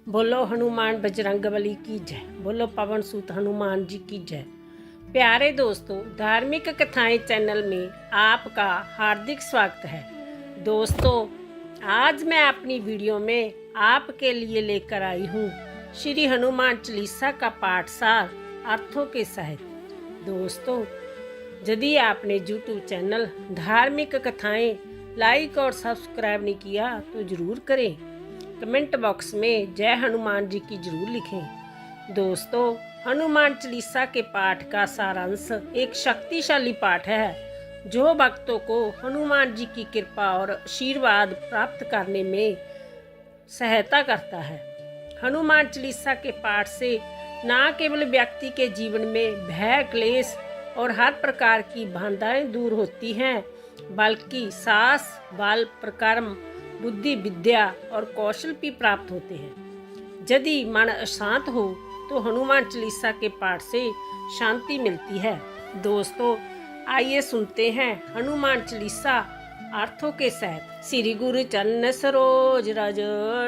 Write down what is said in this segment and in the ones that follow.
बोलो हनुमान बजरंगबली की जय। बोलो पवन सूत हनुमान जी की जय। प्यारे दोस्तों, धार्मिक कथाएं चैनल में आपका हार्दिक स्वागत है। दोस्तों, आज मैं अपनी वीडियो में आपके लिए लेकर आई हूँ श्री हनुमान चालीसा का पाठ सार अर्थों के सहित। दोस्तों, यदि आपने यूट्यूब चैनल धार्मिक कथाएं लाइक और सब्सक्राइब नहीं किया तो ज़रूर करें। कमेंट बॉक्स में जय हनुमान जी की जरूर लिखें। दोस्तों, हनुमान चालीसा के पाठ का सारांश एक शक्तिशाली पाठ है जो भक्तों को हनुमान जी की कृपा और आशीर्वाद प्राप्त करने में सहायता करता है। हनुमान चालीसा के पाठ से न केवल व्यक्ति के जीवन में भय, क्लेश और हर प्रकार की बाधाएं दूर होती हैं, बल्कि साहस, बल, पराक्रम, बुद्धि, विद्या और कौशल भी प्राप्त होते हैं। यदि मन अशांत हो तो हनुमान चालीसा के पाठ से शांति मिलती है। दोस्तों, आइए सुनते हैं हनुमान चालीसा अर्थों के सहित। श्री गुरु चरण सरोज रज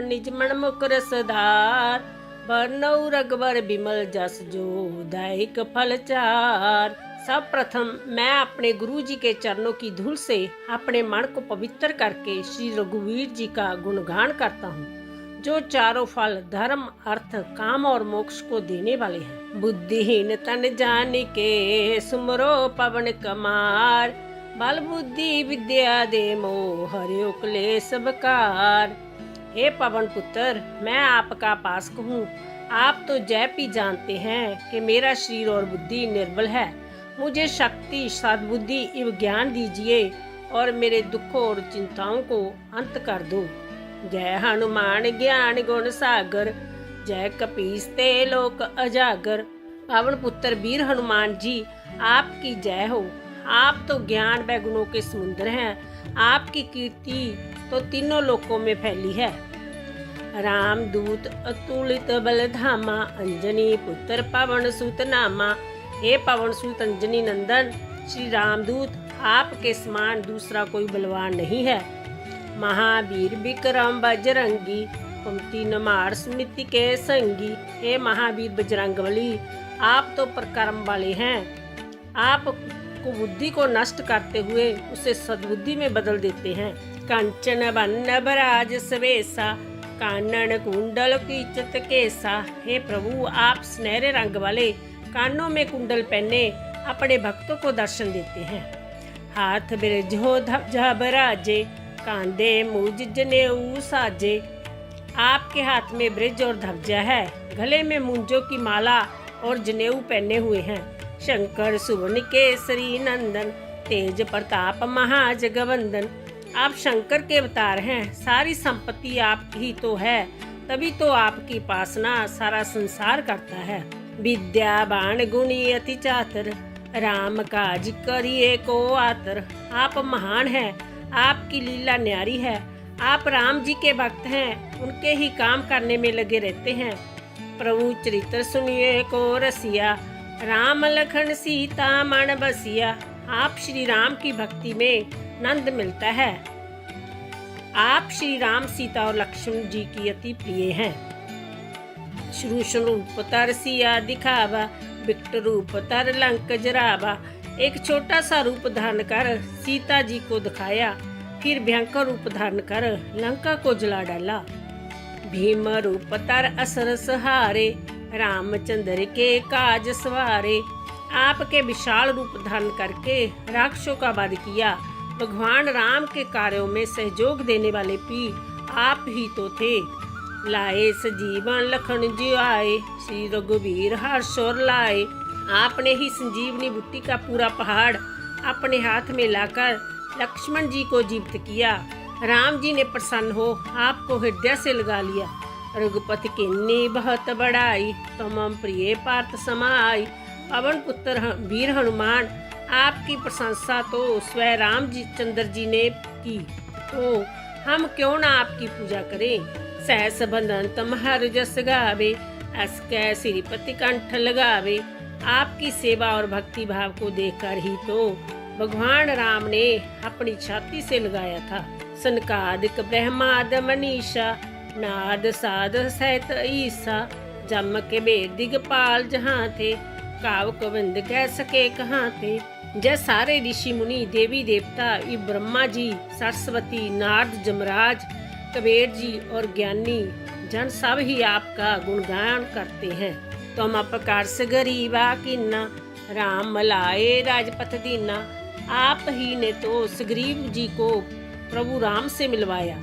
निज मन मुकुर सधार, बरनउँ रघुबर बिमल जस जो दायक फल चार। सब प्रथम मैं अपने गुरु जी के चरणों की धूल से अपने मन को पवित्र करके श्री रघुवीर जी का गुणगान करता हूँ, जो चारों फल धर्म, अर्थ, काम और मोक्ष को देने वाले हैं। बुद्धिहीन तन जान के सुमरो पवन कमार, बल बुद्धि विद्या दे मोह हरियो क्लेश बकार। हे पवन पुत्र, मैं आपका उपासक हूँ। आप तो जय भी जानते हैं कि मेरा शरीर और बुद्धि निर्बल है। मुझे शक्ति, सद्बुद्धि एवं ज्ञान दीजिए और मेरे दुखों और चिंताओं को अंत कर दो। जय हनुमान ज्ञान गुण सागर, जय कपीस ते लोक अजागर। पवन पुत्र वीर हनुमान जी, आपकी जय हो। आप तो ज्ञान व गुणों के समुद्र हैं। आपकी कीर्ति तो तीनों लोकों में फैली है। राम दूत अतुलित बल धामा, अंजनी पुत्र पवन सुत नामा। हे पवन सूत अंजनी नंदन श्री रामदूत, आपके समान दूसरा कोई बलवान नहीं है। महावीर विक्रम बजरंगी, कुमति नमार स्मृति के संगी। हे महावीर बजरंगबली, आप तो पराक्रम वाले हैं। आप को बुद्धि को नष्ट करते हुए उसे सद्बुद्धि में बदल देते हैं। कंचन बराज सवेसा, कानन कुंडल कीचत केसा। हे प्रभु, आप सुनहरे रंग वाले कानों में कुंडल पहने अपने भक्तों को दर्शन देते हैं। हाथ बिरजो ध्वजा बराजे, कांधे मूज जनेऊ साजे। आपके हाथ में ब्रिज और ध्वजा है, गले में मूंजों की माला और जनेऊ पहने हुए हैं। शंकर सुवन केसरी नंदन, तेज प्रताप महाजगवंदन। आप शंकर के अवतार हैं। सारी संपत्ति आपकी ही तो है, तभी तो आपकी उपासना सारा संसार करता है। विद्या बाण गुणी अति चातर, राम काज करिए को आतर। आप महान हैं, आपकी लीला न्यारी है। आप राम जी के भक्त हैं, उनके ही काम करने में लगे रहते हैं। प्रभु चरित्र सुनिए को रसिया, राम लखन सीता मन बसिया। आप श्री राम की भक्ति में नंद मिलता है। आप श्री राम, सीता और लक्ष्मण जी की अति प्रिय हैं। श्रुष्ण रूप तर सिया दिखावा, विकट रूप तर लंक जरावा। एक छोटा सा रूप धारण कर सीता जी को दिखाया, फिर भयंकर रूप धारण कर लंका को जला डाला। भीम रूप तर असुर सहारे, रामचंद्र के काज सवारे। आपके विशाल रूप धारण करके राक्षसों का वध किया। भगवान राम के कार्यों में सहयोग देने वाले भी आप ही तो थे। लाए सजीवन लखन जी आए, श्री रघुवीर हर्ष और लाए। आपने ही संजीवनी बूटी का पूरा पहाड़ अपने हाथ में लाकर लक्ष्मण जी को जीवित किया। राम जी ने प्रसन्न हो आपको हृदय से लगा लिया। रघुपति किन्नी बहुत बड़ाई, तमाम प्रिय पार्थ समाई। पवन पुत्र वीर हनुमान, आपकी प्रशंसा तो स्वयं राम जी चंद्र जी ने की, तो हम क्यों ना आपकी पूजा करें। सहस बंधन तुम्हार जस गावे, अस कै श्रीपति कंठ लगावे। आपकी सेवा और भक्ति भाव को देखकर ही तो भगवान राम ने अपनी छाती से लगाया था। सनकादिक ब्रह्माद मनीषा, नाद साध सहित ईसा, जम के बेद दिगपाल जहाँ थे, काव कविंद कह सके कहाँ थे। जय सारे ऋषि मुनि, देवी देवता, ये ब्रह्मा जी, सरस्वती, नारद, जमराज, कबीर जी और ज्ञानी जन सब ही आपका गुणगान करते हैं। तुम अपकार से गरीबा कीना, राम मलाए राजपथ दीना। आप ही ने तो सुग्रीव जी को प्रभु राम से मिलवाया,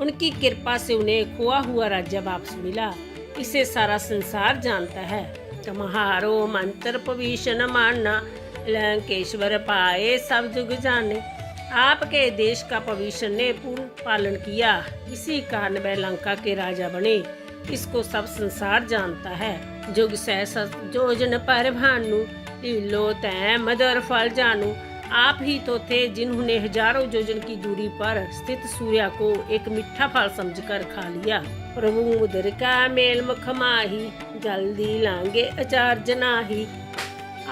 उनकी कृपा से उन्हें खोआ हुआ राज्य वापस मिला। इसे सारा संसार जानता है। तुम्हारो मंत्र पविशन मानना, लंकेश्वर पाए सब जुग जाने। आपके देश का पविशन ने पूर्ण पालन किया, इसी कारण वह लंका के राजा बने। इसको सब संसार जानता है। जुग सहस जोजन पर भानु, लीलो तै मदर फल जानू। आप ही तो थे जिन्होंने हजारों योजन की दूरी पर स्थित सूर्य को एक मीठा फल समझकर खा लिया। प्रभु मुदर का मेल मुख माही, जल्दी लांगे अचार जनाही।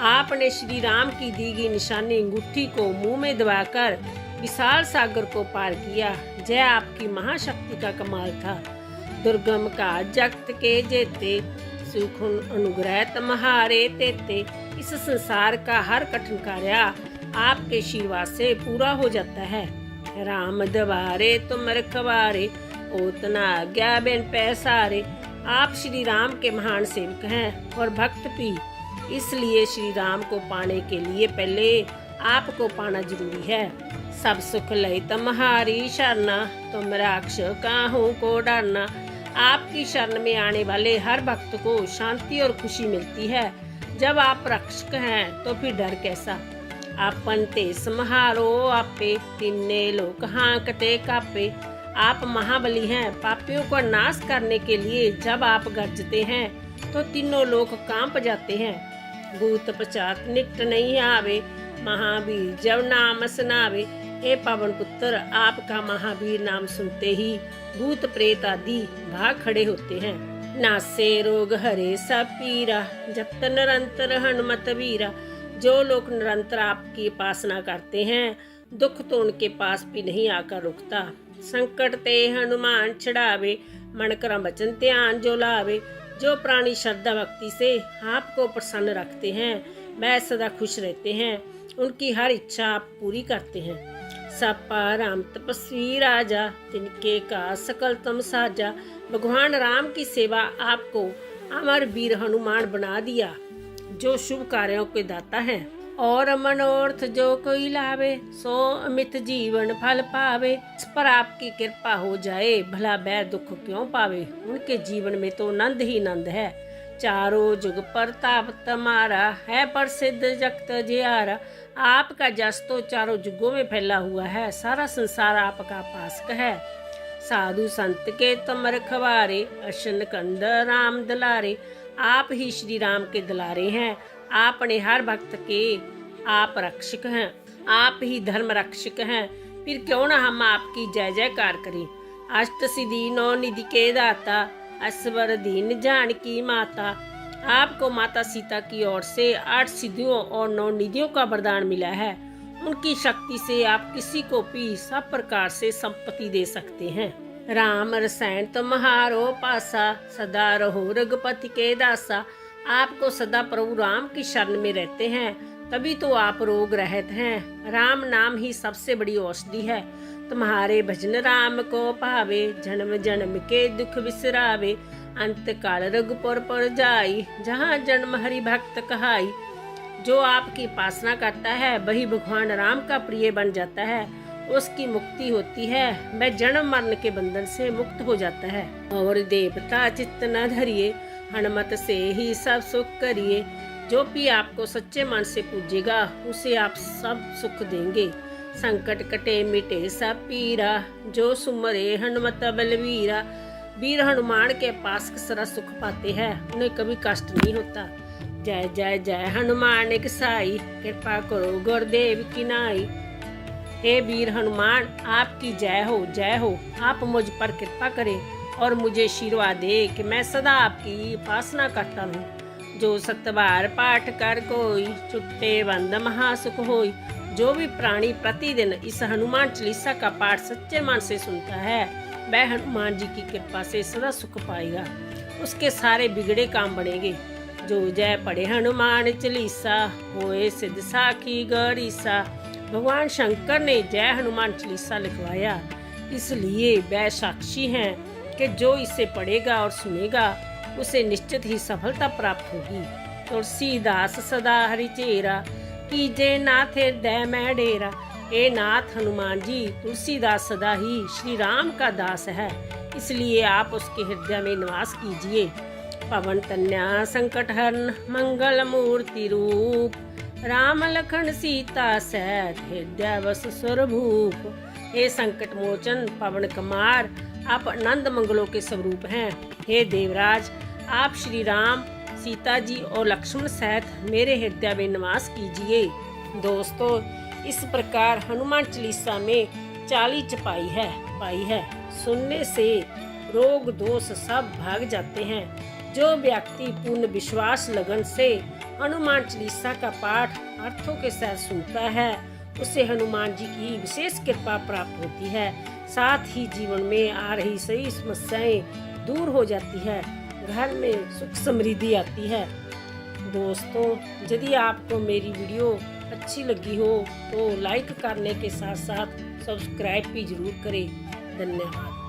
आपने श्री राम की दी गई निशानी अंगूठी को मुंह में दबाकर विशाल सागर को पार किया। जय आपकी महाशक्ति का कमाल था। दुर्गम का जगत के जेते, सुख अनुग्रह तुम्हारे तेते। इस संसार का हर कठिन कार्य आपके आशीर्वाद से पूरा हो जाता है। राम दवारे तुम रखवारे, ओतना आज्ञा बिन पैसारे। आप श्री राम के महान सेवक हैं और भक्त भी। इसलिए श्री राम को पाने के लिए पहले आपको पाना जरूरी है। सब सुख लय तुम्हारी शरणा, तुम राक्ष काहू को डरना। आपकी शरण में आने वाले हर भक्त को शांति और खुशी मिलती है। जब आप रक्षक हैं तो फिर डर कैसा। आपन ते सम्हारो आपे, तिन्ने लोक हांकते कापे। आप महाबली हैं। पापियों को नाश करने के लिए जब आप गरजते हैं तो तीनों लोग कांप जाते हैं। भूत पचात निकट नहीं आवे, महावीर जब नाम सुनावे। हे पवन पुत्र, आपका महावीर नाम सुनते ही भूत प्रेत आदि भाग खड़े होते हैं। नासे रोग हरे सब पीरा, जप निरंतर हनुमत वीरा। जो लोग निरंतर आपकी उपासना करते हैं, दुख तो उनके पास भी नहीं आकर रुकता। संकट ते हनुमान छड़ावे, मन क्रम वचन ध्यान जो लावे। जो प्राणी श्रद्धा भक्ति से आपको प्रसन्न रखते हैं, वह सदा खुश रहते हैं। उनकी हर इच्छा आप पूरी करते हैं। सपा राम तपस्वी राजा, तिनके का सकल तुम साजा। भगवान राम की सेवा आपको अमर वीर हनुमान बना दिया, जो शुभ कार्यों के दाता हैं। और मनोरथ जो कोई लावे, सो अमित जीवन फल पावे। इस पर आपकी कृपा हो जाए, भला वह दुख क्यों पावे। उनके जीवन में तो नंद ही नंद है। चारों जुग प्रताप तुम्हारा, है प्रसिद्ध जगत जियारा। आपका जस तो चारों जुगों में फैला हुआ है। सारा संसार आपका पासक है। साधु संत के तुम रखवारे, अशन कंद राम दुलारे। आप ही श्री राम के दुलारे हैं। आपने हर भक्त के आप रक्षक हैं। आप ही धर्म रक्षक हैं। फिर क्यों ना हम आपकी जय जयकार करें। अष्ट सिद्धि नौ निधि के दाता, असवर दीन जानकी माता। आपको माता सीता की ओर से 8 सिद्धियों और 9 निधियों का वरदान मिला है। उनकी शक्ति से आप किसी को भी सब प्रकार से संपत्ति दे सकते हैं। राम रसायन तुम्हारो पासा, सदा रहो रघुपति के दासा। आपको सदा प्रभु राम की शरण में रहते हैं, तभी तो आप रोग रहित हैं। राम नाम ही सबसे बड़ी औषधि है। तुम्हारे भजन राम को पावे, जन्म जन्म के दुख बिसरावे। अंत काल रघुपुर पर जाई, जहाँ जन्म हरि भक्त कहाई। जो आपकी उपासना करता है वही भगवान राम का प्रिय बन जाता है। उसकी मुक्ति होती है, वह जन्म मरण के बंधन से मुक्त हो जाता है। और देवता चित्त न धरिए, हनुमत से ही सब सुख करिए। जो भी आपको सच्चे मन से पूजेगा, उसे आप सब सुख देंगे। संकट कटे मिटे सब पीरा, जो सुमरे हनुमत बलवीरा। वीर हनुमान के पास सारा सुख पाते हैं, उन्हें कभी कष्ट नहीं होता। जय जय जय हनुमान गोसाई, कृपा करो गुरुदेव की नाई। हे वीर हनुमान, आपकी जय हो जय हो। आप मुझ पर कृपा करें और मुझे आशीर्वाद दे कि मैं सदा आपकी उपासना करता हूँ। जो 7 बार पाठ कर कोई, छुट्टे बंद महासुख होई। जो भी प्राणी प्रतिदिन इस हनुमान चालीसा का पाठ सच्चे मन से सुनता है, वह हनुमान जी की कृपा से सदा सुख पाएगा, उसके सारे बिगड़े काम बनेंगे। जो जय पढ़े हनुमान चालीसा, होए सिद्ध साखी गौरीसा। भगवान शंकर ने जय हनुमान चालीसा लिखवाया, इसलिए वह साक्षी हैं कि जो इसे पढ़ेगा और सुनेगा उसे निश्चित ही सफलता प्राप्त होगी। तुलसीदास सदा हरि चेरा, कीजे नाथ हृदय में डेरा। ए नाथ हनुमान जी, तुलसीदास सदा ही श्री राम का दास है, इसलिए आप उसके हृदय में निवास कीजिए। पवन तनया संकट हरण, मंगल मूर्ति रूप। राम लखन सीता सहित हृदय बस स्वरूप। हे संकट मोचन पवन कुमार, आप आनंद मंगलों के स्वरूप हैं। हे देवराज, आप श्री राम, सीता जी और लक्ष्मण सहित मेरे हृदय में निवास कीजिए। दोस्तों, इस प्रकार हनुमान चालीसा में 40 चौपाई है। सुनने से रोग दोष सब भाग जाते हैं। जो व्यक्ति पूर्ण विश्वास लगन से हनुमान चालीसा का पाठ अर्थों के साथ सुनता है, उसे हनुमान जी की विशेष कृपा प्राप्त होती है। साथ ही जीवन में आ रही सभी समस्याएं दूर हो जाती है, घर में सुख समृद्धि आती है। दोस्तों, यदि आपको मेरी वीडियो अच्छी लगी हो तो लाइक करने के साथ साथ सब्सक्राइब भी जरूर करें। धन्यवाद।